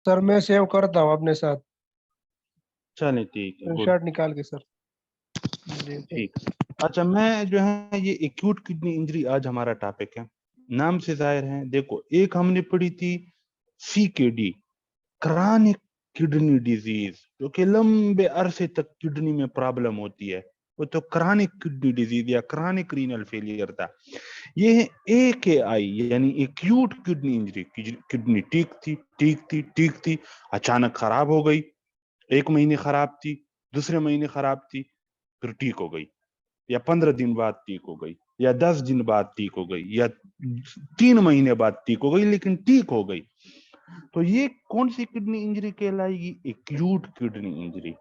Sir मैं save करता हूँ अपने साथ, चलें ठीक है, गुड, स्क्रीनशॉट निकाल के सर। जी सर। ठीक। अच्छा, मैं जो है ये एक्यूट किडनी इंजरी आज हमारा टॉपिक है, नाम से जाहिर है। देखो, एक हमने पढ़ी थी CKD, क्रॉनिक किडनी डिजीज, जो कि लंबे अरसे तक किडनी में प्रॉब्लम होती है, वो तो क्रॉनिक किडनी डिजीज या क्रॉनिक रीनल फेलियर था। ये है AKI यानी एक्यूट किडनी इंजरी। किडनी ठीक थी, अचानक खराब हो गई। 1 महीने खराब थी, दूसरे महीने खराब थी, फिर ठीक हो गई, या 15 दिन बाद ठीक हो गई, या 10 दिन बाद ठीक हो गई, या 3 महीने बाद ठीक हो गई, लेकिन ठीक हो गई। तो ये कौन सी किडनी इंजरी कहलाएगी? Acute kidney injury.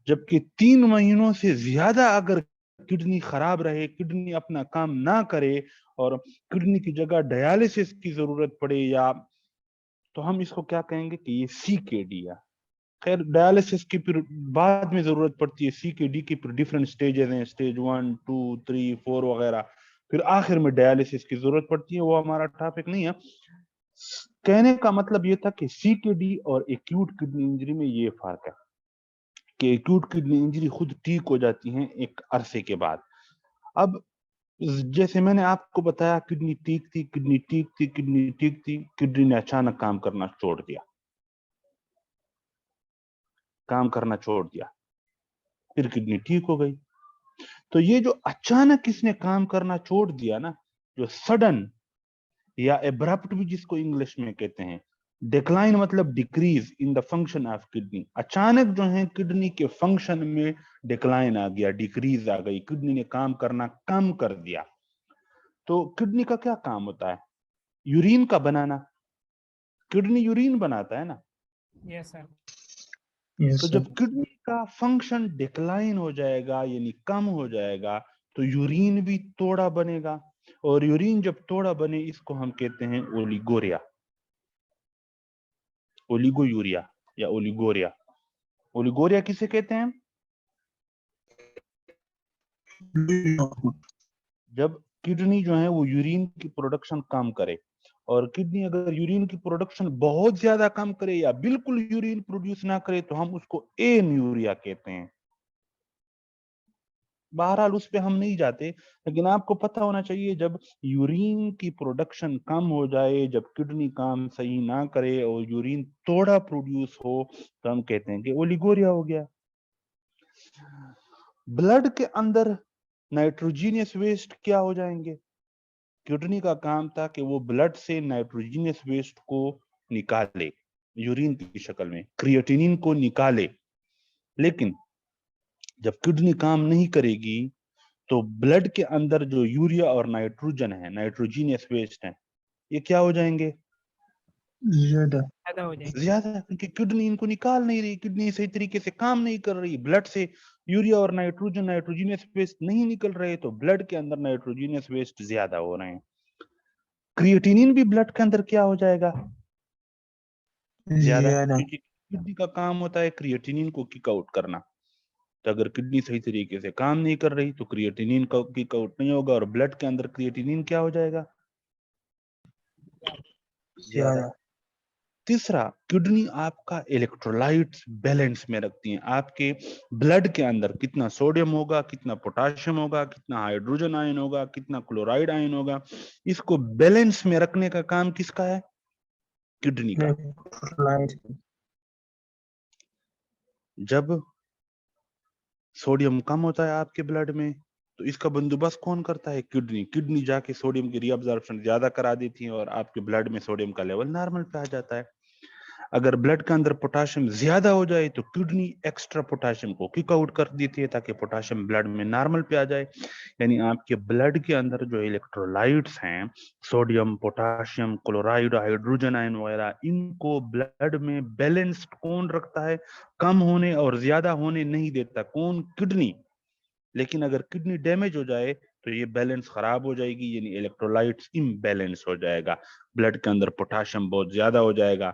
जबकि 3 महीनों से ज्यादा अगर किडनी खराब रहे, किडनी अपना काम ना करे और किडनी की जगह डायलिसिस की जरूरत पड़े, या तो हम इसको क्या कहेंगे कि ये CKD है। खैर, डायलिसिस की फिर बाद में जरूरत पड़ती है। CKD की फिर डिफरेंट स्टेजेस हैं, स्टेज 1, 2, 3, 4 वगैरह, फिर आखिर में डायलिसिस की जरूरत पड़ती है। वो हमारा टॉपिक नहीं है। कहने का मतलब ये था कि CKD और एक्यूट किडनी इंजरी में ये फर्क है कि एक्यूट किडनी इंजरी खुद ठीक हो जाती है एक अरसे के बाद। अब जैसे मैंने आपको बताया, किडनी ठीक थी, किडनी ने अचानक काम करना छोड़ दिया, फिर किडनी ठीक हो गई। तो ये जो अचानक इसने काम करना छोड़ दिया ना, जो सडन या एब्रप्ट भी जिसको इंग्लिश में कहते हैं, डिक्लाइन मतलब decrease in the function of kidney. अचानक जो है किडनी के फंक्शन में डिक्लाइन आ गया, डिक्रीज आ गई, किडनी ने काम करना कम कर दिया। तो किडनी का क्या काम होता है? यूरिन का बनाना। किडनी यूरिन बनाता है ना। Yes sir. तो जब किडनी का फंक्शन डिक्लाइन हो जाएगा यानी कम हो जाएगा, तो यूरिन भी थोड़ा बनेगा, और यूरिन जब थोड़ा बने इसको हम कहते हैं ओलिगोरिया, ओलिगोयूरिया या ओलिगोरिया। ओलिगोरिया किसे कहते हैं? जब किडनी जो है वो यूरिन की प्रोडक्शन कम करे, और किडनी अगर यूरिन की प्रोडक्शन बहुत ज्यादा कम करे या बिल्कुल यूरिन प्रोड्यूस ना करे, तो हम उसको एन्यूरिया कहते हैं। बहरहाल उस पे हम नहीं जाते, लेकिन आपको पता होना चाहिए, जब यूरिन की प्रोडक्शन कम हो जाए, जब किडनी काम सही ना करे और यूरिन थोड़ा प्रोड्यूस हो, तो हम कहते हैं कि ओलिगोरिया हो गया। ब्लड के अंदर नाइट्रोजीनियस वेस्ट क्या हो जाएंगे? किडनी का काम था कि वो ब्लड से नाइट्रोजीनियस वेस्ट को निकाले, यूरिन की शक्ल में क्रिएटिनिन को निकाले। लेकिन जब किडनी काम नहीं करेगी, तो ब्लड के अंदर जो यूरिया और नाइट्रोजन है, नाइट्रोजीनियस वेस्ट है, ये क्या हो जाएंगे? ज्यादा हो जाएंगे। ज्यादा, क्योंकि किडनी इनको निकाल नहीं रही, किडनी सही तरीके से काम नहीं कर रही, ब्लड से यूरिया और नाइट्रोजीनियस वेस्ट नहीं निकल रहे, तो ब्लड के अंदर नाइट्रोजीनियस वेस्ट ज्यादा हो रहे हैं। क्रिएटिनिन भी ब्लड के अंदर क्या हो जाएगा? ज्यादा, क्योंकि किडनी का काम होता है क्रिएटिनिन को किक आउट करना। तो अगर किडनी सही तरीके से काम नहीं कर रही, तो क्रिएटिनिन का किक आउट नहीं होगा, और ब्लड के अंदर क्रिएटिनिन क्या हो जाएगा? ज्यादा। तीसरा, किडनी आपका इलेक्ट्रोलाइट्स बैलेंस में रखती हैं। आपके ब्लड के अंदर कितना सोडियम होगा, कितना पोटाशियम होगा, कितना हाइड्रोजन आयन होगा, कितना क्लोराइड आयन होगा, इसको बैलेंस में रखने का काम किसका है? किडनी का। जब सोडियम कम होता है आपके ब्लड में, तो इसका बंदोबस्त कौन करता है? किडनी। किडनी जाके सोडियम की रीअब्जॉर्प्शन ज्यादा करा देती है, और आपके ब्लड में सोडियम का लेवल नॉर्मल पे आ जाता है। अगर ब्लड के अंदर पोटाशियम ज्यादा हो जाए, तो किडनी एक्स्ट्रा पोटाशियम को किक आउट कर देती है, ताकि पोटाशियम ब्लड में नॉर्मल पे आ जाए। यानी आपके ब्लड के अंदर जो इलेक्ट्रोलाइट्स हैं, sodium, potassium, chloride, hydrogen ion वगैरह, इनको ब्लड में बैलेंस्ड कौन रखता है? कम होने और ज्यादा होने नहीं देता। कौन? किडनी। लेकिन अगर किडनी डैमेज हो जाए, तो ये बैलेंस खराब हो जाएगी, यानी इलेक्ट्रोलाइट्स इम्बैलेंस हो जाएगा। ब्लड के अंदर पोटाशियम बहुत ज्यादा हो जाएगा,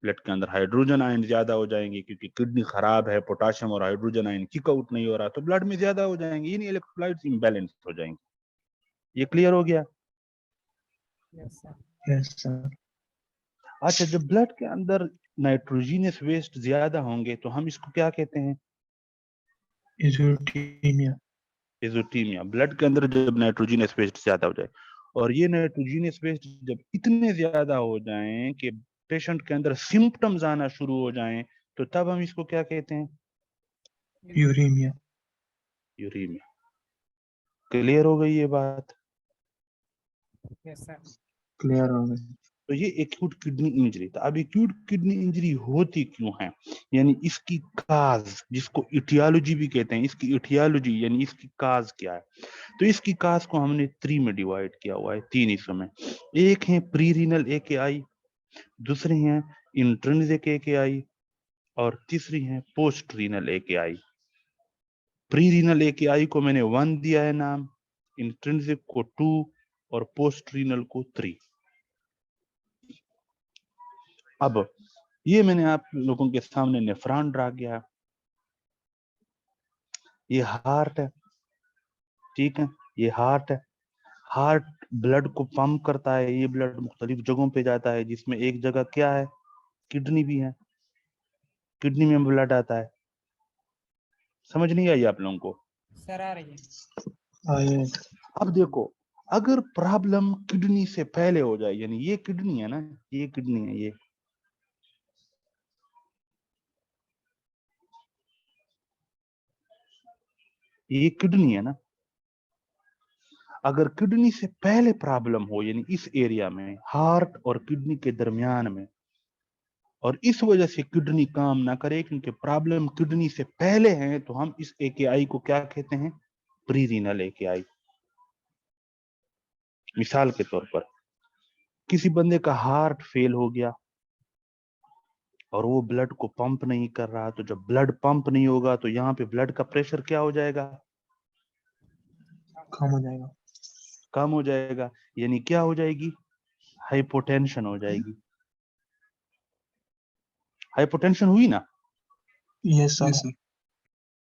ब्लड के अंदर हाइड्रोजन आयन ज्यादा हो जाएंगे, क्योंकि किडनी खराब है, पोटाशियम और हाइड्रोजन आयन किक आउट नहीं हो रहा, तो ब्लड में ज्यादा हो जाएंगे, यानी इलेक्ट्रोलाइट्स इम्बैलेंस हो जाएंगे। ये क्लियर हो गया? Yes sir. Yes sir. अच्छा, जब ब्लड के अंदर नाइट्रोजीनियस वेस्ट ज्यादा होंगे तो हम इसको क्या कहते हैं? एजोटीमिया। एजोटीमिया। ब्लड के अंदर जब नाइट्रोजीनियस वेस्ट ज्यादा हो जाए, और ये नाइट्रोजीनियस वेस्ट जब इतने ज्यादा हो जाएं कि पेशेंट के अंदर सिम्टम्स आना शुरू हो जाएं, तो तब हम इसको क्या कहते हैं? यूरेमिया। यूरेमिया। क्लियर हो गई ये बात? यस सर, क्लियर हो गई। तो ये एक्यूट किडनी इंजरी था। अब एक्यूट किडनी इंजरी होती क्यों है, यानी इसकी काज, जिसको इटियोलॉजी भी कहते हैं, इसकी इटियोलॉजी यानी इसकी काज क्या है? तो इसकी काज को हमने 3 में डिवाइड किया हुआ है, 3 हिस्सों में। एक है प्री रीनल एकेआई, दूसरी है इंट्रिंसिक एकेआई, और तीसरी है पोस्ट रीनल एकेआई। प्री रीनल एकेआई को मैंने 1 दिया है नाम, इंट्रिंसिक को 2 और पोस्ट रीनल को 3। अब ये मैंने आप लोगों के सामने नेफ्रॉन ड्रा किया, ये हार्ट है, ठीक है, ये हार्ट है। हार्ट ब्लड को पंप करता है, ये ब्लड मुख्तलिफ जगहों पे जाता है, जिसमें एक जगह क्या है? किडनी भी है, किडनी में ब्लड आता है। समझ नहीं आई आप लोगों को? सर आ रही है। अब देखो, अगर प्रॉब्लम किडनी से पहले हो जाए, यानी ये किडनी है ना, ये किडनी है, ये किडनी है ना, अगर किडनी से पहले प्रॉब्लम हो, यानी इस एरिया में हार्ट और किडनी के दरमियान में, और इस वजह से किडनी काम ना करे क्योंकि प्रॉब्लम किडनी से पहले है, तो हम इस एकेआई को क्या कहते हैं? Pre renal एकेआई। मिसाल के तौर पर किसी बंदे का हार्ट फेल हो गया और वो ब्लड को पंप नहीं कर रहा, तो जब ब्लड पंप नहीं होगा तो यहाँ पे ब्लड का प्रेशर क्या हो जाएगा? कम हो जाएगा। कम हो जाएगा, यानी क्या हो जाएगी? हाइपोटेंशन हो जाएगी। हाइपोटेंशन हुई ना? Yes sir.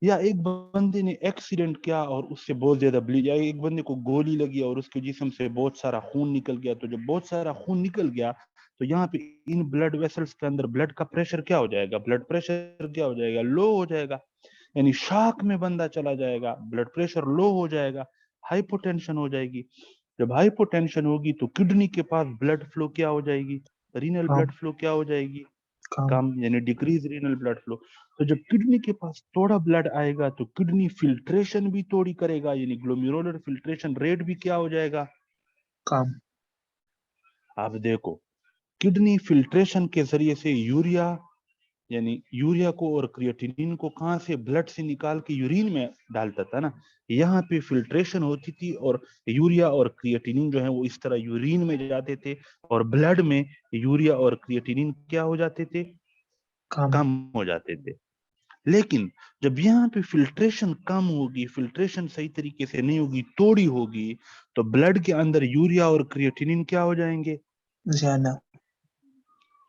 या एक बंदे ने एक्सीडेंट किया और उससे बहुत ज्यादा ब्लीड, या एक बंदे को गोली लगी और उसके जिस्म से बहुत सारा खून निकल गया, तो जब बहुत सारा खून निकल गया तो यहाँ पे इन ब्लड वेसल्स के अंदर ब्लड का प्रेशर क्या हो जाएगा? ब्लड प्रेशर क्या हो जाएगा? लो हो जाएगा, यानी शॉक में बंदा चला जाएगा, ब्लड प्रेशर लो हो जाएगा, हाइपोटेंशन हो जाएगी। जब हाइपोटेंशन होगी तो किडनी के पास ब्लड फ्लो क्या हो जाएगी? रीनल ब्लड फ्लो क्या हो जाएगी? कम, यानी डिक्रीज रीनल ब्लड फ्लो। तो जब किडनी के पास थोड़ा ब्लड आएगा तो किडनी फिल्ट्रेशन भी थोड़ी करेगा, यानी ग्लोमेरुलर फिल्ट्रेशन रेट भी क्या हो जाएगा? कम। आप देखो, किडनी फिल्ट्रेशन के जरिए से यूरिया, यानी यूरिया को और क्रिएटिनिन को कहां से? ब्लड से निकाल के यूरिन में डालता था ना, यहाँ पे फिल्ट्रेशन होती थी और यूरिया और क्रिएटिनिन जो है वो इस तरह यूरिन में जाते थे, और ब्लड में यूरिया और क्रिएटिनिन क्या हो जाते थे? कम हो जाते थे। लेकिन जब यहाँ पे फिल्ट्रेशन कम होगी, फिल्ट्रेशन सही तरीके से नहीं होगी, थोड़ी होगी, तो ब्लड के अंदर यूरिया और क्रिएटिनिन क्या हो जाएंगे? ज्यादा।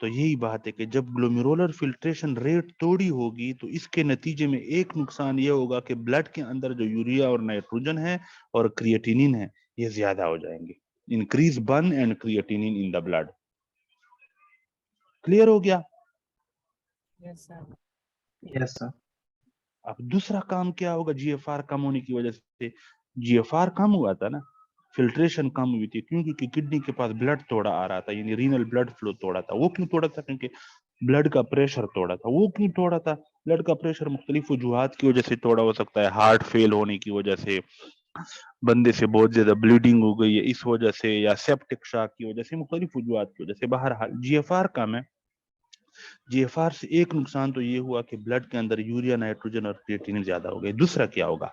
तो यही बात है कि जब ग्लोमेरुलर फिल्ट्रेशन रेट थोड़ी होगी तो इसके नतीजे में एक नुकसान ये होगा कि ब्लड के अंदर जो यूरिया और नाइट्रोजन है और क्रिएटिनिन है, ये ज्यादा हो जाएंगे। Increase burn and creatinine in the blood. Clear हो गया? Yes sir. Yes sir. अब दूसरा काम क्या होगा जीएफआर कम होने की वजह से? जीएफआर कम हुआ था ना, फिल्ट्रेशन कम हुई थी, क्यों? क्योंकि किडनी के पास ब्लड थोड़ा आ रहा था, यानी रीनल ब्लड फ्लो थोड़ा था। वो क्यों थोड़ा था? क्योंकि ब्लड का प्रेशर थोड़ा था। वो क्यों थोड़ा था? ब्लड का प्रेशर मुख्तलिफ वजूहात की वजह से थोड़ा हो सकता है, हार्ट फेल होने की वजह से, बंदे से बहुत ज्यादा ब्लीडिंग हो गई है इस वजह से, या सेप्टिक शॉक की वजह से, मुख्तलिफ वजूहात की वजह से। बहरहाल जीएफआर कम है। जीएफआर से एक नुकसान तो ये हुआ कि ब्लड के अंदर यूरिया, नाइट्रोजन और क्रिएटिनिन ज्यादा हो गए। दूसरा क्या होगा?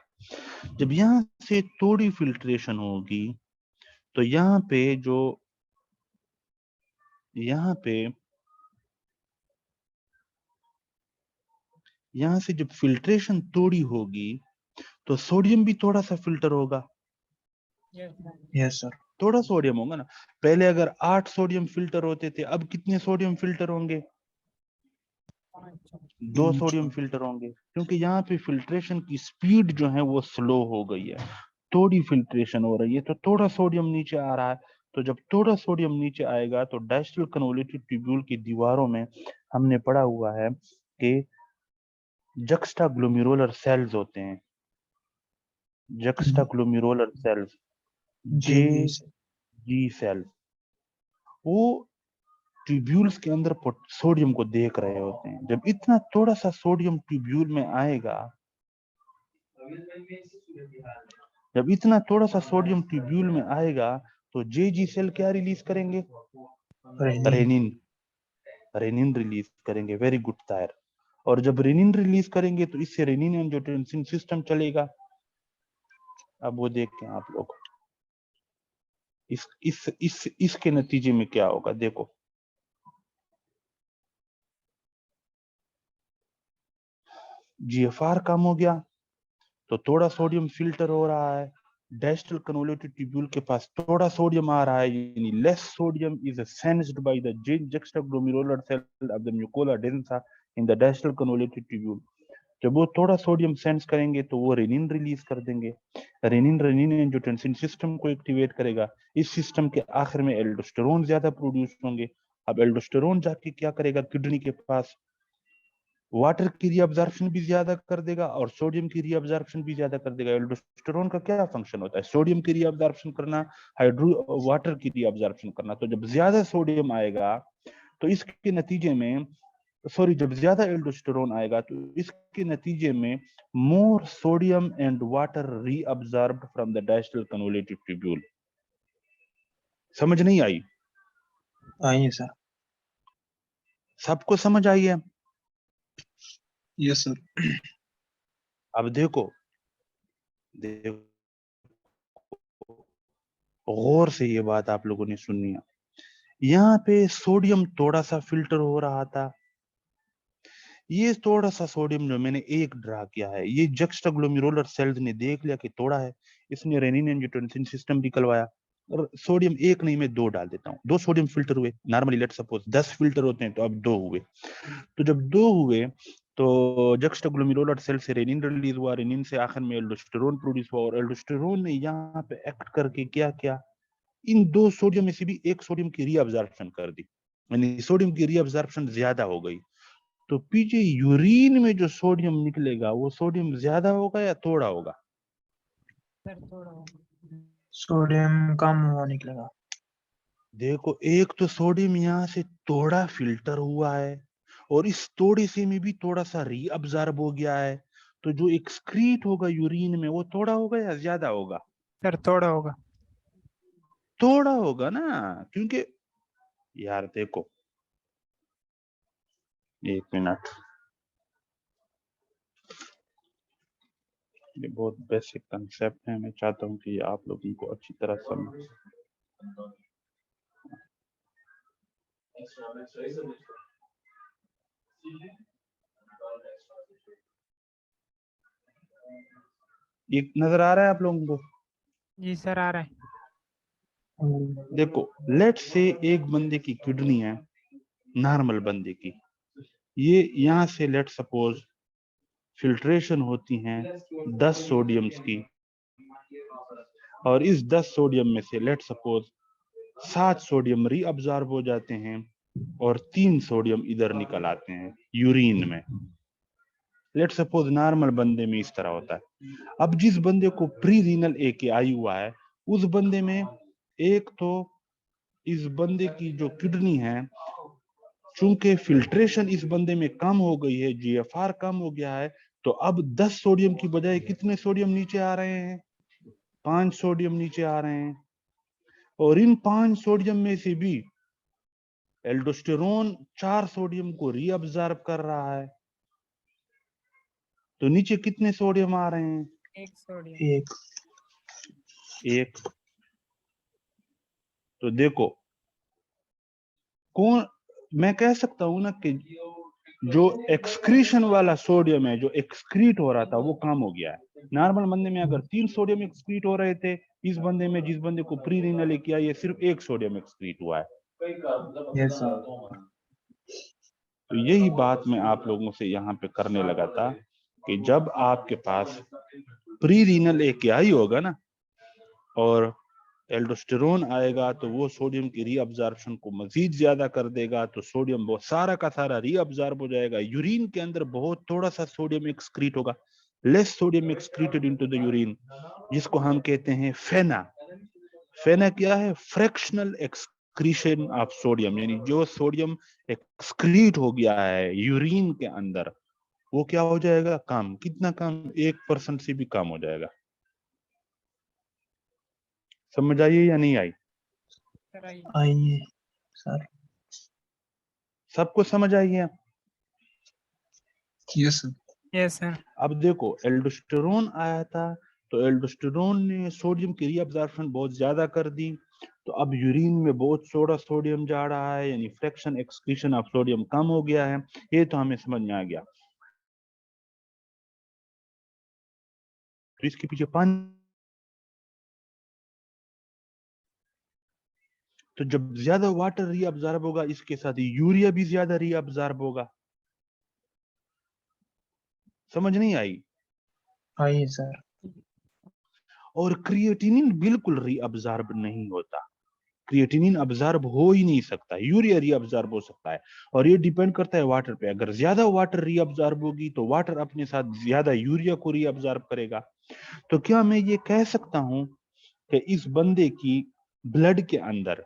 जब यहाँ से थोड़ी फिल्ट्रेशन होगी तो यहाँ पे जो, यहाँ पे यहाँ से जब फिल्ट्रेशन थोड़ी होगी तो सोडियम भी थोड़ा सा फिल्टर होगा। Yes sir. थोड़ा सोडियम होगा ना। पहले अगर 8 सोडियम फिल्टर होते थे, अब कितने सोडियम फिल्टर होंगे? 2 सोडियम फिल्टर होंगे, क्योंकि यहाँ पे फिल्ट्रेशन की स्पीड जो है वो स्लो हो गई है, थोड़ी फिल्ट्रेशन हो रही है, तो थोड़ा सोडियम नीचे आ रहा है। तो जब थोड़ा सोडियम नीचे आएगा तो डायस्टल कन्वोल्यूटेड ट्यूब्यूल की दीवारों में हमने पढ़ा हुआ है कि जक्स्टाग्लोमेरुलर सेल्स होते हैं, जक्स्टाग्लोमेरुलर सेल्स, जी सेल्स, वो ट्यूब्यूल्स के अंदर सोडियम को देख रहे होते हैं। जब इतना थोड़ा सा सोडियम ट्यूब्यूल में आएगा, जब इतना थोड़ा सा सोडियम ट्यूब्यूल में आएगा तो जी सेल क्या रिलीज करेंगे? रेनिन, रेनिन रिलीज करेंगे। वेरी गुड तायर। और जब रेनिन रिलीज करेंगे तो इससे रेनिन एंजियोटेंसिन सिस्टम चलेगा। अब वो देखते हैं आप लोग इसके नतीजे में क्या होगा। देखो, जीएफआर कम हो गया तो थोड़ा सोडियम फिल्टर हो रहा है, डिस्टल कन्वोल्यूटेड ट्यूब्यूल के पास थोड़ा सोडियम आ रहा है, यानी less sodium is sensed by the juxtaglomerular cell of the mucosa densa in the distal convoluted tubule। जब वो थोड़ा सोडियम सेंस करेंगे तो वो रेनिन रिलीज कर देंगे। रेनिन एंजियोटेंसिन सिस्टम को एक्टिवेट करेगा। इस सिस्टम के आखिर में एल्डोस्टेरोन ज्यादा प्रोड्यूस होंगे। अब एल्डोस्टेरोन जाके क्या करेगा? किडनी के पास वाटर की रीअब्जॉर्प्शन भी ज्यादा कर देगा और सोडियम की रीअब्जॉर्प्शन भी ज्यादा कर देगा। एल्डोस्टेरोन का क्या फंक्शन होता है? सोडियम की रीअब्जॉर्प्शन करना, वाटर की रीअब्जॉर्प्शन करना। तो जब ज्यादा सोडियम आएगा तो इसके नतीजे में जब ज्यादा एल्डोस्टेरोन आएगा तो इसके नतीजे में more sodium and water reabsorbed from the distal convoluted tubule. समझ नहीं आई? आई सर। सबको समझ आई है? Yes sir. अब देखो गौर से ये बात आप लोगों ने सुननी है। यहाँ पे सोडियम थोड़ा सा फिल्टर हो रहा था। ये थोड़ा सा सोडियम जो मैंने एक ड्रा किया है, ये जक्स्टाग्लोमेरुलर सेल्स ने देख लिया कि थोड़ा है, इसने रेनिन एंजियोटेंसिन सिस्टम भी निकलवाया और सोडियम एक नहीं मैं 2 डाल देता हूँ। 2 सोडियम फिल्टर हुए। नॉर्मली लेट सपोज 10 फिल्टर होते हैं तो अब 2 हुए। तो जब 2 हुए तो जक्स्टाग्लोमेरुलर सेल से रेनिन रिलीज हुआ, रेनिन से आखिर में एल्डोस्टेरोन प्रोड्यूस हुआ और एल्डोस्टेरोन ने यहाँ पे एक्ट करके क्या किया? इन 2 सोडियम में से भी एक सोडियम की रीअब्जॉर्प्शन कर दी, यानी सोडियम की रीअब्जॉर्प्शन ज्यादा हो गई। तो पीछे यूरिन में जो सोडियम निकलेगा वो सोडियम ज्यादा होगा या थोड़ा होगा? सर थोड़ा होगा। सोडियम कम हुआ निकलेगा। देखो, एक तो सोडियम यहाँ से थोड़ा फिल्टर हुआ है और इस थोड़े से में भी थोड़ा सा रीअब्जॉर्ब हो गया है। तो जो एक्सक्रीट होगा यूरिन में वो थोड़ा होगा या ज्यादा होगा? सर थोड़ा होगा। थोड़ा होगा ना, क्योंकि यार देखो, एक मिनट, ये बहुत बेसिक कंसेप्ट है, मैं चाहता हूँ कि आप लोगों को अच्छी तरह समझ। ये नजर आ रहा है आप लोगों को? जी सर आ रहा है। देखो, लेट से एक बंदे की किडनी है, नॉर्मल बंदे की, ये यहाँ से लेट सपोज फिल्ट्रेशन होती हैं 10 सोडियम्स की और इस 10 सोडियम में से लेट सपोज 7 सोडियम रीअब्जॉर्ब हो जाते हैं और 3 सोडियम इधर निकल आते हैं यूरिन में। लेट सपोज नॉर्मल बंदे में इस तरह होता है। अब जिस बंदे को प्री रीनल AKI हुआ है उस बंदे में एक तो इस बंदे की जो किडनी है, चूंकि फिल्ट्रेशन इस बंदे में कम हो गई है, GFR कम हो गया है, तो अब 10 सोडियम की बजाय कितने सोडियम नीचे आ रहे हैं? 5 सोडियम नीचे आ रहे हैं। और इन 5 सोडियम में से भी एल्डोस्टेरोन 4 सोडियम को रीअब्जॉर्ब कर रहा है। तो नीचे कितने सोडियम आ रहे हैं? 1 सोडियम। एक। तो देखो, कौन, मैं कह सकता हूं ना कि जो एक्सक्रीशन वाला सोडियम है, जो एक्सक्रीट हो रहा था, वो कम हो गया है। नॉर्मल बंदे में अगर 3 सोडियम एक्सक्रीट हो रहे थे, इस बंदे में, जिस बंदे को प्री रीनल किया, ये सिर्फ 1 सोडियम एक्सक्रीट हुआ है। Yes sir. तो यही बात मैं आप लोगों से यहाँ पे करने लगा था कि जब आपके पास प्री रीनल AKI होगा ना और एल्डोस्टेरोन आएगा तो वो सोडियम की रीअब्जॉर्प्शन को मजीद ज्यादा कर देगा, तो सोडियम बहुत सारा का सारा रीअब्जॉर्ब हो जाएगा। यूरिन के अंदर बहुत थोड़ा सा सोडियम एक्सक्रीट होगा, less sodium excreted into the urine, जिसको हम कहते हैं फेना। फेना क्या है? फ्रैक्शनल एक्सक्रीशन ऑफ सोडियम, यानी जो सोडियम एक्सक्रीट हो गया है यूरिन के अंदर वो क्या हो जाएगा? कम। कितना कम? 1% से भी कम हो जाएगा। समझ आई या नहीं आई? आइए सर। सबको समझ आई है? Yes sir. Yes sir. अब देखो एल्डोस्टेरोन आया था तो एल्डोस्टेरोन ने सोडियम की रीअब्जॉर्प्शन बहुत ज्यादा कर दी, तो अब यूरिन में बहुत थोड़ा सोडियम जा रहा है, यानी फ्रैक्शन एक्सक्रीशन ऑफ सोडियम कम हो गया है। ये तो हमें समझ में आ गया। तो इसके पीछे पानी, तो जब ज्यादा वाटर रीअब्जॉर्ब होगा इसके साथ यूरिया भी ज्यादा रीअब्जॉर्ब होगा। समझ नहीं आई? आइए सर। और क्रिएटिनिन बिल्कुल रीअब्जॉर्ब नहीं होता, क्रिएटिनिन अब्जॉर्ब हो ही नहीं सकता, यूरिया रीअब्जॉर्ब हो सकता है। और ये डिपेंड करता है वाटर पे, अगर ज्यादा वाटर रीअब्जॉर्ब होगी तो वाटर अपने साथ ज्यादा यूरिया को रीअब्जॉर्ब करेगा। तो क्या मैं ये कह सकता हूं कि इस बंदे की ब्लड के अंदर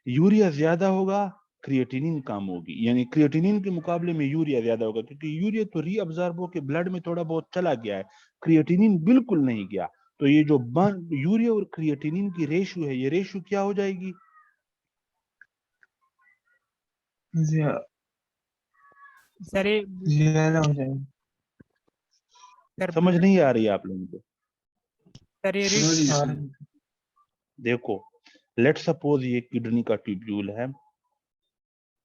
यूरिया ज्यादा होगा, क्रिएटिनिन कम होगी, यानी क्रिएटिनिन के मुकाबले में यूरिया ज्यादा होगा, क्योंकि यूरिया तो रीअब्जॉर्ब होकर ब्लड में थोड़ा बहुत चला गया है, क्रिएटिनिन बिल्कुल नहीं गया। तो ये जो यूरिया और क्रिएटिनिन की रेशियो है, ये रेशियो क्या हो जाएगी? सर ये ज्यादा हो जाएगा। समझ नहीं आ रही है आप लोगों को? सर ये देखो लेट सपोज ये किडनी का ट्यूब्यूल है,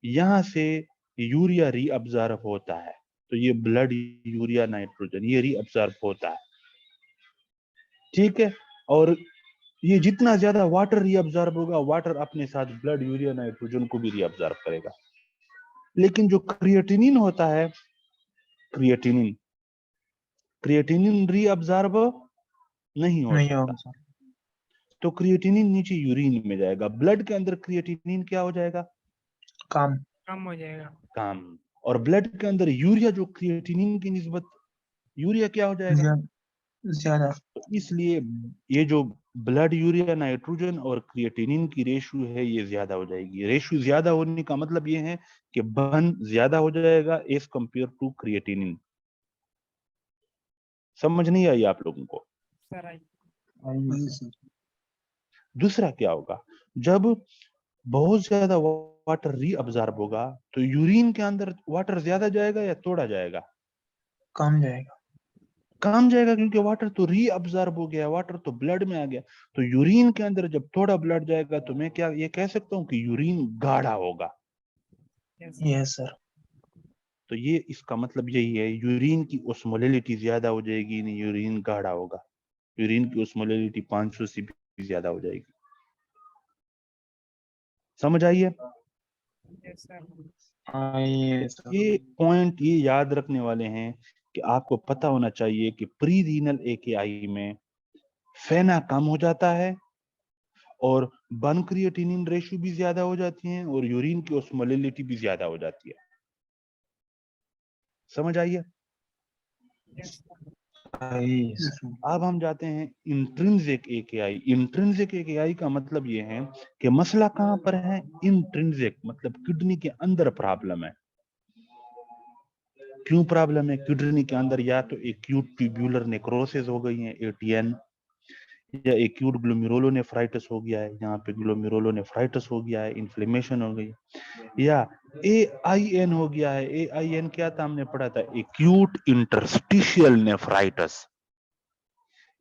यहां से यूरिया रीअब्जॉर्ब होता है, तो ये ब्लड यूरिया नाइट्रोजन ये रीअब्जॉर्ब होता है, ठीक है। और ये जितना ज्यादा वाटर रीअब्जॉर्ब होगा, वाटर अपने साथ ब्लड यूरिया नाइट्रोजन को भी रीअब्जॉर्ब करेगा। लेकिन जो क्रिएटिनिन होता है, क्रिएटिनिन क्रिएटिनिन रीअब्जॉर्ब नहीं हो नहीं सकता, होगा सर। तो क्रिएटिनिन नीचे यूरिन में जाएगा, ब्लड के अंदर क्रिएटिनिन क्या हो जाएगा? कम कम हो जाएगा। कम। और ब्लड के अंदर यूरिया जो क्रिएटिनिन की निस्बत यूरिया क्या हो जाएगा? ज्यादा। तो इसलिए ये जो ब्लड यूरिया नाइट्रोजन और क्रिएटिनिन की रेशियो है ये ज्यादा हो जाएगी। रेशियो ज्यादा होने का मतलब ये है कि बर्न ज्यादा हो जाएगा एज कंपेयर टू क्रिएटिनिन। समझ नहीं आई आप लोगों को? सर आइए सर। दूसरा क्या होगा? जब बहुत ज्यादा वाटर रीअब्जॉर्ब होगा तो यूरिन के अंदर वाटर ज्यादा जाएगा या थोड़ा जाएगा? कम जाएगा। कम जाएगा, क्योंकि वाटर तो रीअब्जॉर्ब हो गया, वाटर तो ब्लड में आ गया। तो यूरिन के अंदर जब थोड़ा ब्लड जाएगा तो मैं क्या ये कह सकता हूँ कि यूरिन गाढ़ा होगा। Yes sir. तो ये इसका मतलब यही है, यूरिन की ओस्मोलैलिटी ज्यादा हो जाएगी, नहीं यूरिन गाढ़ा होगा। यूरिन की ओस्मोलैलिटी 500 से भी ज्यादा हो जाएगी। समझ आइए? आइए सर। ये पॉइंट ये याद रखने वाले हैं कि आपको पता होना चाहिए कि प्री रीनल एकेआई में फेना कम हो जाता है और बन क्रिएटिनिन रेशियो भी ज्यादा हो जाती है और यूरिन की ओस्मोलैलिटी भी ज्यादा हो जाती है। समझ आइए? आइए सर। अब हम जाते हैं इंट्रिंसिक एकेआई। इंट्रिंसिक एकेआई का मतलब ये है कि मसला कहां पर है? इंट्रिंसिक मतलब किडनी के अंदर प्रॉब्लम है। क्यों प्रॉब्लम है किडनी के अंदर? या तो एक्यूट ट्यूब्यूलर नेक्रोसिस हो गई है, एटीएन, या एक्यूट ग्लोमेरुलोनेफ्राइटिस हो गया है, यहाँ पे ग्लोमेरुलोनेफ्राइटिस हो गया है, इन्फ्लेमेशन हो गई, या AIN हो गया है। AIN क्या था? हमने पढ़ा था एक्यूट इंटरस्टिशियल नेफ्राइटिस।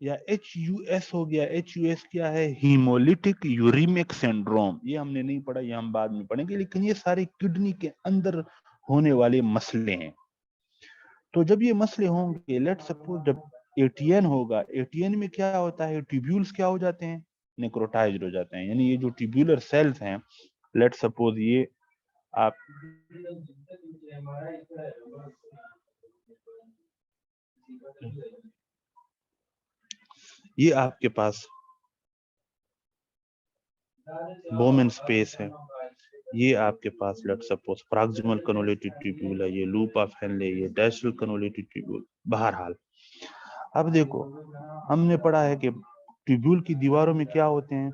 या HUS हो गया। HUS क्या है? Haemolytic uraemic syndrome. ये हमने नहीं पढ़ा, ये हम बाद में पढ़ेंगे, लेकिन ये सारे किडनी के अंदर होने वाले मसले हैं। तो जब ये मसले होंगे, लेट सपोज जब ATN होगा, ATN में क्या होता है? ट्यूब्यूल्स क्या हो जाते हैं? नेक्रोटाइज्ड हो जाते हैं, यानी ये जो ट्यूब्यूलर सेल्स हैं, लेट सपोज ये आप ये आपके पास बोमेन स्पेस है, ये आपके पास let suppose proximal convoluted tubule है, ये लूप ऑफ हेनले, ये डैशल कन्वोल्यूटेड ट्यूब्यूल। बहरहाल अब देखो, हमने पढ़ा है कि ट्यूब्यूल की दीवारों में क्या होते हैं,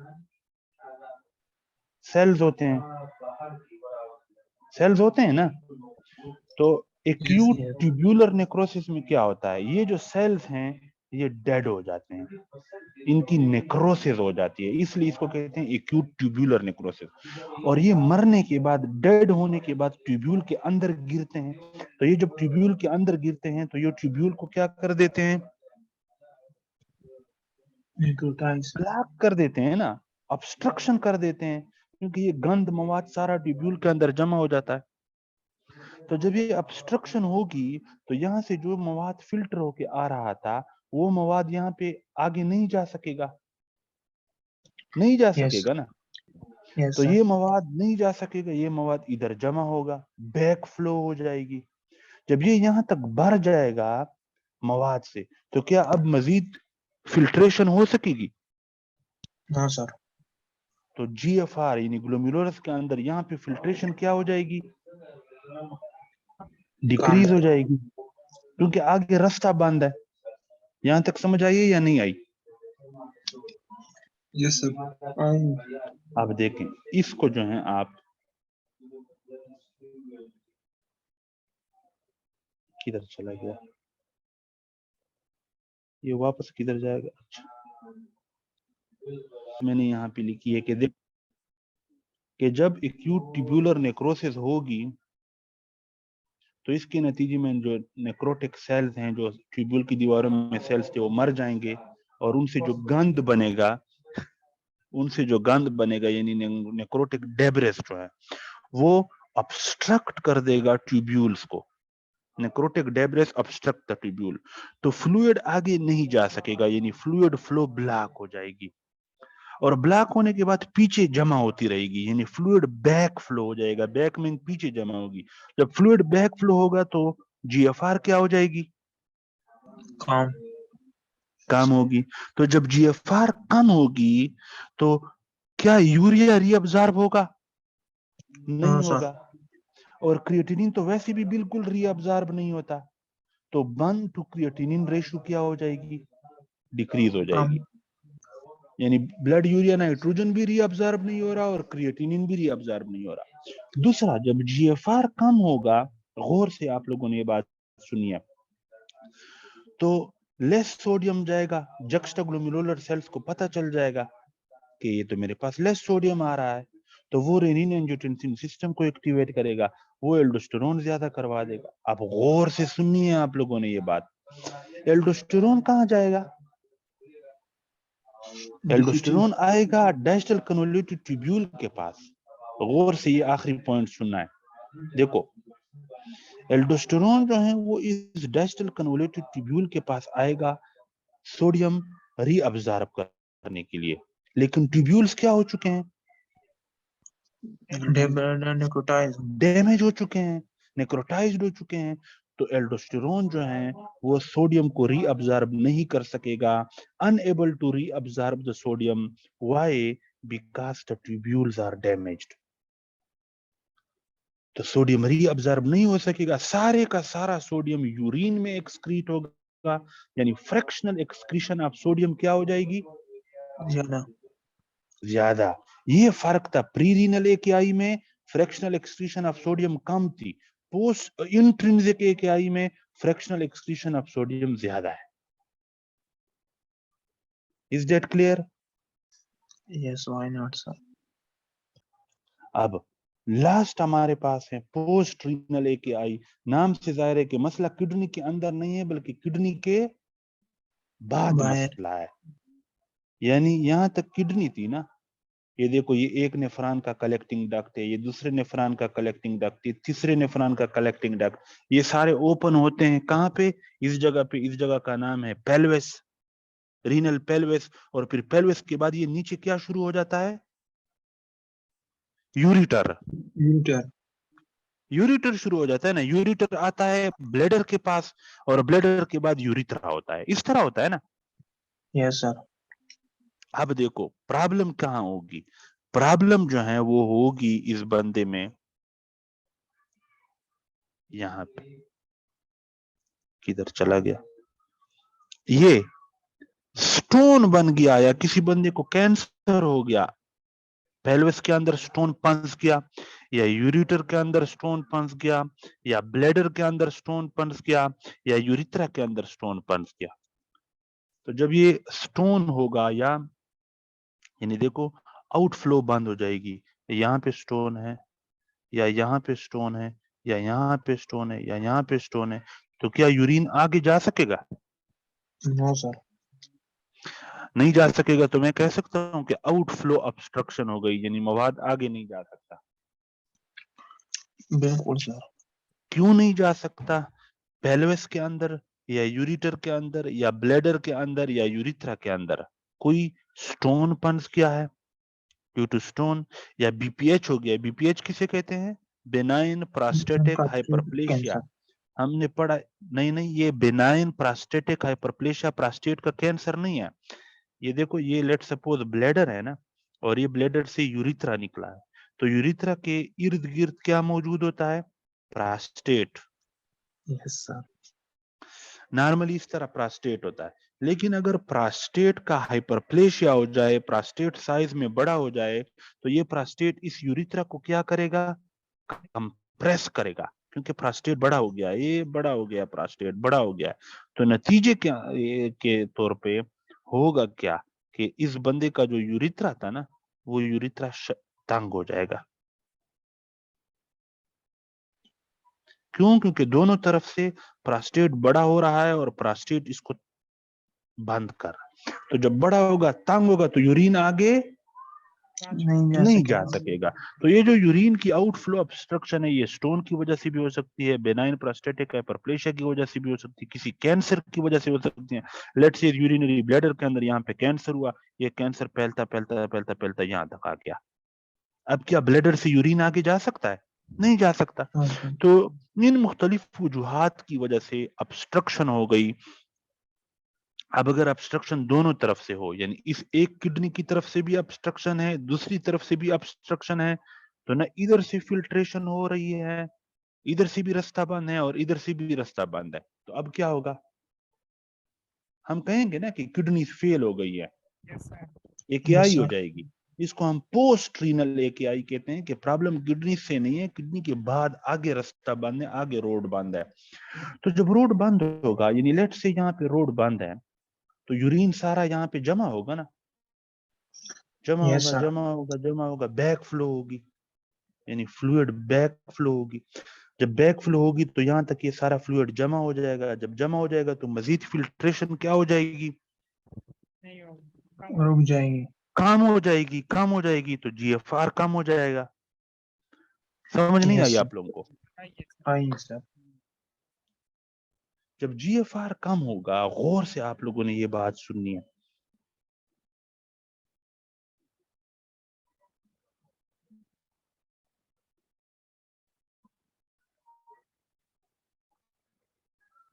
सेल्स होते हैं, सेल्स होते हैं ना। तो एक्यूट yes. ट्यूब्यूलर नेक्रोसिस में क्या होता है, ये जो सेल्स हैं ये डेड हो जाते हैं, इनकी नेक्रोसिस हो जाती है, इसलिए इसको कहते हैं एक्यूट ट्यूब्यूलर नेक्रोसिस। और ये मरने के बाद, डेड होने के बाद ट्यूब्यूल के अंदर गिरते हैं। तो ये जब ट्यूब्यूल के अंदर गिरते हैं तो ये ट्यूब्यूल को क्या कर देते हैं, Necrotize. ब्लॉक कर देते हैं ना, ऑब्स्ट्रक्शन कर देते हैं, क्योंकि ये गंद मवाद सारा ट्यूब्यूल के अंदर जमा हो जाता है। तो जब ये ऑब्स्ट्रक्शन होगी तो यहाँ से जो मवाद फिल्टर होके आ रहा था वो मवाद यहाँ पे आगे नहीं जा सकेगा, नहीं जा Yes. सकेगा ना। Yes, तो sir. ये मवाद नहीं जा सकेगा, ये मवाद इधर जमा होगा, बैक फ्लो हो जाएगी। जब ये यहाँ तक भर जाएगा मवाद से, तो क्या अब मजीद फिल्ट्रेशन हो सकेगी? No, sir. तो जीएफआर यानी ग्लोमेरुलस के अंदर यहाँ पे फिल्ट्रेशन क्या हो जाएगी, डिक्रीज Come. हो जाएगी, क्योंकि आगे रास्ता बंद है। यहाँ तक समझ आई या नहीं आई? Yes, sir. अब देखें इसको जो है आप, किधर चला गया ये, वापस किधर जाएगा? अच्छा, मैंने यहाँ पे लिखी है कि देख कि जब एक्यूट ट्यूब्यूलर नेक्रोसिस होगी तो इसके नतीजे में जो नेक्रोटिक सेल्स हैं, जो ट्यूब्यूल की दीवारों में सेल्स थे, वो मर जाएंगे, और उनसे जो गंद बनेगा, यानी नेक्रोटिक डेब्रिस जो है वो ऑब्स्ट्रक्ट कर देगा ट्यूब्यूल्स को। Necrotic debris obstruct the tubule, तो फ्लूइड आगे नहीं जा सकेगा, यानी फ्लूइड फ्लो ब्लॉक हो जाएगी, और ब्लॉक होने के बाद पीछे जमा होती रहेगी, यानी फ्लूइड बैक फ्लो हो जाएगा, बैक में पीछे जमा होगी। जब फ्लूइड बैक फ्लो होगा तो जीएफआर क्या हो जाएगी, Come. कम होगी। तो जब जीएफआर कम होगी तो क्या यूरिया रीअब्जॉर्ब होगा? नहीं No, sir. होगा। और क्रिएटिनिन तो वैसे भी बिल्कुल रीअब्जॉर्ब नहीं होता, तो 1 to क्रिएटिनिन रेशियो क्या हो जाएगी, डिक्रीज हो जाएगी। Come. यानी ब्लड यूरिया नाइट्रोजन भी रीअब्जॉर्ब नहीं हो रहा और क्रिएटिनिन भी रीअब्जॉर्ब नहीं हो रहा। दूसरा, जब जीएफआर कम होगा, गौर से आप लोगों ने ये बात सुनी है, तो लेस सोडियम जाएगा, जक्स्टाग्लोमेरुलर सेल्स को पता चल जाएगा कि ये तो मेरे पास लेस सोडियम आ रहा है, तो वो रेनिन एंजियोटेंसिन सिस्टम को एक्टिवेट करेगा, वो एल्डोस्टेरोन ज्यादा करवा देगा। अब गौर से सुननी है आप लोगों ने ये बात, एल्डोस्टेरोन कहाँ जाएगा? एल्डोस्टेरोन आएगा डैस्टल कन्वोल्यूटेड ट्यूब्यूल के पास। गौर से ये आखिरी पॉइंट सुनना है। देखो, एल्डोस्टेरोन जो है वो इस डैस्टल कन्वोल्यूटेड ट्यूब्यूल के पास आएगा सोडियम रीअब्जॉर्ब करने के लिए, लेकिन ट्यूब्यूल्स क्या हो चुके हैं, Necrotize. डैमेज हो चुके हैं, नेक्रोटाइज्ड हो चुके हैं। तो एल्डोस्टेरोन जो है वो सोडियम को रीअब्जॉर्ब नहीं कर सकेगा, unable to reabsorb the sodium. Why? Because the tubules are damaged. तो सोडियम रीअब्जॉर्ब नहीं हो सकेगा, सारे का सारा सोडियम यूरिन में एक्सक्रीट होगा, यानी फ्रैक्शनल एक्सक्रीशन ऑफ सोडियम क्या हो जाएगी, ज्यादा। ज्यादा। ये फर्क था, प्री रीनल एकेआई में फ्रैक्शनल एक्सक्रीशन ऑफ सोडियम कम थी, पोस्ट इंट्रिंसिक एकेआई में फ्रैक्शनल एक्सक्रीशन ऑफ सोडियम ज्यादा है। Is that clear? Yes, why not, sir? अब लास्ट हमारे पास है पोस्ट रीनल एकेआई। नाम से जाहिर है कि मसला किडनी के अंदर नहीं है बल्कि किडनी के बाद बाहर। मसला है। यानी यहां तक किडनी थी ना, ये देखो, ये एक नेफ्रॉन का कलेक्टिंग डक्ट है, ये दूसरे नेफ्रॉन का कलेक्टिंग डक्ट है, तीसरे नेफ्रॉन का कलेक्टिंग डक्ट, ये सारे ओपन होते हैं कहां पे, इस जगह पे। इस जगह का नाम है पेल्विस, रीनल पेल्विस। और फिर पेल्विस के बाद ये नीचे क्या शुरू हो जाता है, यूरिटर। Ureter. यूरिटर शुरू हो जाता है ना, यूरिटर आता है ब्लेडर के पास, और ब्लेडर के बाद यूरिथ्रा होता है, इस तरह होता है ना। Yes, sir. अब देखो प्रॉब्लम कहां होगी, प्रॉब्लम जो है वो होगी इस बंदे में यहां पे, किधर चला गया, ये स्टोन बन गया, या किसी बंदे को कैंसर हो गया, पेल्विस के अंदर स्टोन फंस गया, या यूरिटर के अंदर स्टोन फंस गया, या ब्लैडर के अंदर स्टोन फंस गया, या यूरिथ्रा के अंदर स्टोन फंस गया। तो जब ये स्टोन होगा, या यानी देखो आउटफ्लो बंद हो जाएगी, यहाँ पे स्टोन है, या यहाँ पे स्टोन है, या यहाँ पे स्टोन है, या यहाँ पे स्टोन है, तो क्या यूरिन आगे जा सकेगा? No sir. नहीं जा सकेगा। तो मैं कह सकता हूँ कि आउटफ्लो ऑब्स्ट्रक्शन हो गई, यानी मवाद आगे नहीं जा सकता। बिल्कुल सर। क्यों नहीं जा सकता? पेल्विस के अंदर, या यूरिटर के अंदर, या ब्लैडर के अंदर, या यूरिथ्रा के अंदर कोई स्टोन फंस गया है, ड्यू टू स्टोन, या बीपीएच हो गया। बीपीएच किसे कहते हैं? Benign prostatic hyperplasia. कैंसर। हमने पढ़ा, नहीं नहीं, ये बेनाइन प्रोस्टेटिक हाइपरप्लेशिया प्रोस्टेट का कैंसर नहीं है। ये देखो, ये लेट सपोज ब्लैडर है ना, और ये ब्लैडर से यूरिथ्रा निकला है, तो यूरिथ्रा के इर्द गिर्द क्या मौजूद होता है? प्रोस्टेट। Yes sir. नॉर्मली इस तरह प्रोस्टेट होता है, लेकिन अगर प्रोस्टेट का हाइपरप्लेशिया हो जाए, प्रोस्टेट साइज में बड़ा हो जाए, तो ये प्रोस्टेट इस यूरिथ्रा को क्या करेगा? कंप्रेस करेगा, क्योंकि प्रोस्टेट बड़ा हो गया, ये बड़ा हो गया, प्रोस्टेट बड़ा हो गया। तो नतीजे क्या के तौर पे होगा क्या, कि इस बंदे का जो यूरिथ्रा था ना, वो यूरिथ्रा तंग हो जाएगा। क्यों? क्योंकि दोनों तरफ से प्रोस्टेट बड़ा हो रहा है और प्रोस्टेट इसको बंद कर रहा है। तो जब बड़ा होगा, तंग होगा, तो यूरिन आगे नहीं जा सकेगा। तो ये जो यूरिन की आउटफ्लो ऑब्स्ट्रक्शन है, ये स्टोन की वजह से भी हो सकती है, बेनाइन प्रोस्टेटिक हाइपरप्लेशिया की वजह से भी हो सकती है, किसी कैंसर की वजह से हो सकती है। लेट्स से यूरिनरी ब्लैडर के अंदर यहाँ पे कैंसर हुआ, ये कैंसर फैलता फैलता फैलता फैलता यहाँ तक आ गया। अब क्या ब्लैडर से यूरिन आगे जा सकता है? नहीं जा सकता। हाँ सर। तो इन मुख्तलिफ वजूहात की वजह से ऑब्स्ट्रक्शन हो गई। अब अगर ऑब्स्ट्रक्शन दोनों तरफ से हो, यानी इस एक किडनी की तरफ से भी ऑब्स्ट्रक्शन है, दूसरी तरफ से भी ऑब्स्ट्रक्शन है, तो ना इधर से फिल्ट्रेशन हो रही है, इधर से भी रास्ता बंद है, और इधर से भी रास्ता बंद है, तो अब क्या होगा? हम कहेंगे ना कि किडनी फेल हो गई है, एकेआई हो जाएगी। इसको हम पोस्ट रीनल एकेआई कहते हैं, कि प्रॉब्लम किडनी से नहीं है, किडनी के बाद आगे रास्ता बंद है, आगे रोड बंद है। तो जब रोड बंद होगा, यानी लेट से यहाँ पे रोड बंद है, तो यूरिन सारा यहाँ पे जमा होगा ना, जमा यस होगा, सर। जमा होगा, जमा होगा, बैक फ्लो होगी, यानी फ्लूइड बैक फ्लो होगी। जब बैक फ्लो होगी, तो यहाँ तक ये सारा फ्लूइड जमा हो जाएगा। जब जमा हो जाएगा, तो मजीद फिल्ट्रेशन क्या हो जाएगी? रुक जाएंगे। काम हो जाएगी, काम हो जाएगी, तो जीएफआर कम हो जाएगा। समझ नहीं आई यस आप लोगों को? आइए सर। जब जीएफआर कम होगा, गौर से आप लोगों ने ये बात सुननी है,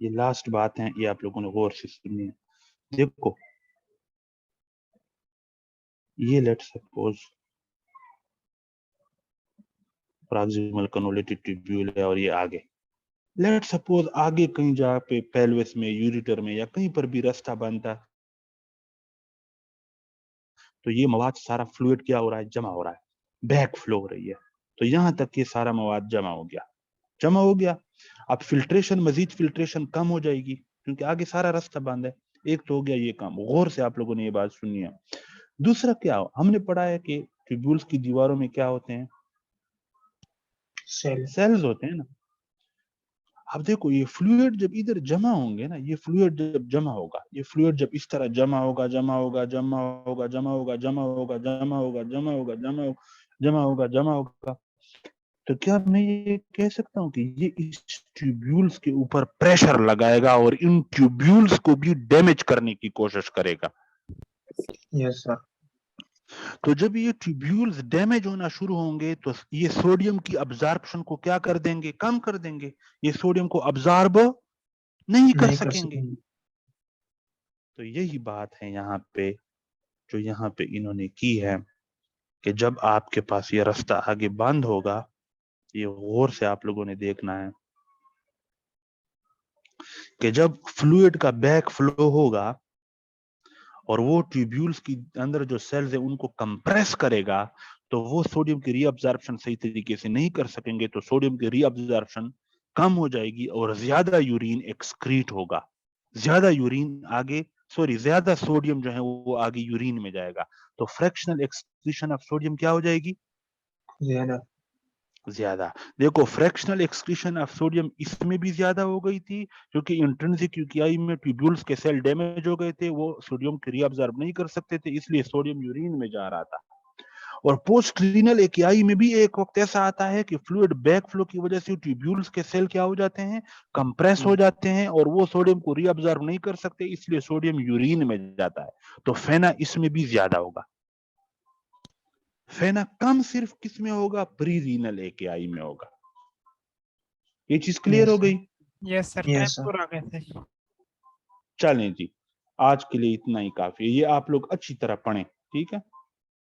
ये लास्ट बात है, ये आप लोगों ने गौर से सुननी है। देखो, ये late suppose proximal convoluted tubule है, और ये आगे लेट सपोज आगे कहीं जहाँ पे पेल्विस में, यूरिटर में, या कहीं पर भी रास्ता बनता, तो ये मवाद सारा फ्लूइड क्या हो रहा है? जमा हो रहा है, बैक फ्लो हो रही है। तो यहां तक ये सारा मवाद जमा हो गया, जमा हो गया। अब फिल्ट्रेशन, मजीद फिल्ट्रेशन कम हो जाएगी, क्योंकि आगे सारा रास्ता बंद है। एक तो हो गया ये काम, गौर से आप लोगों ने ये बात सुननी है। दूसरा क्या हो, हमने पढ़ा है कि ट्यूब्यूल्स की दीवारों में क्या होते हैं? सेल्स होते हैं ना। अब देखो, ये फ्लूइड जब इधर जमा होंगे ना, ये फ्लूइड जब जमा होगा, ये फ्लूइड जब इस तरह जमा होगा, जमा होगा, जमा होगा, जमा होगा, जमा होगा, जमा होगा, जमा होगा, जमा होगा, जमा होगा, जमा होगा, तो क्या मैं ये कह सकता हूँ कि ये इस ट्यूब्यूल्स के ऊपर प्रेशर लगाएगा और इन ट्यूब्यूल्स को भी डैमेज करने की कोशिश करेगा। Yes sir. तो जब ये ट्यूब्यूल्स डैमेज होना शुरू होंगे, तो ये सोडियम की अब्जॉर्प्शन को क्या कर देंगे? कम कर देंगे। ये सोडियम को अब्जॉर्ब नहीं कर सकेंगे। तो यही बात है यहाँ पे, जो यहाँ पे इन्होंने की है, कि जब आपके पास ये रास्ता आगे बंद होगा, ये गौर से आप लोगों ने देखना है कि जब फ्लूइड का बैक फ्लो होगा और वो ट्यूब्यूल्स के अंदर जो सेल्स है उनको कंप्रेस करेगा, तो वो सोडियम की रीअब्जॉर्प्शन सही तरीके से नहीं कर सकेंगे, तो सोडियम की रीअब्जॉर्प्शन कम हो जाएगी और ज्यादा यूरिन एक्सक्रीट होगा। ज्यादा यूरिन आगे ज्यादा सोडियम जो है वो आगे यूरिन में जाएगा, तो फ्रैक्शनल एक्सक्रीशन ऑफ सोडियम क्या हो जाएगी? ज्यादा। ज्यादा। देखो फ्रैक्शनल एक्सक्रीशन ऑफ सोडियम इसमें भी ज्यादा हो गई थी, क्योंकि इंट्रिंसिक यूकेआई में ट्यूब्यूल्स के सेल डैमेज हो गए थे, वो सोडियम की रीअब्जॉर्ब नहीं कर सकते थे, इसलिए सोडियम यूरिन में जा रहा था। और पोस्ट रीनल एकेआई में भी एक वक्त ऐसा आता है कि फ्लूइड बैक फ्लो की वजह से ट्यूब्यूल्स के सेल क्या हो जाते हैं? कंप्रेस हो जाते हैं और वो सोडियम को रीअब्जॉर्ब नहीं कर सकते, इसलिए सोडियम यूरिन में जाता है। तो फेना इसमें भी ज्यादा होगा। फेना कम सिर्फ किस में होगा? प्री रीनल एकेआई में होगा। ये चीज क्लियर यस हो गई? Yes sir, Yes, time sir. पूरा कैसे? चलें जी, आज के लिए इतना ही काफी है, ये आप लोग अच्छी तरह पढ़ें, ठीक है।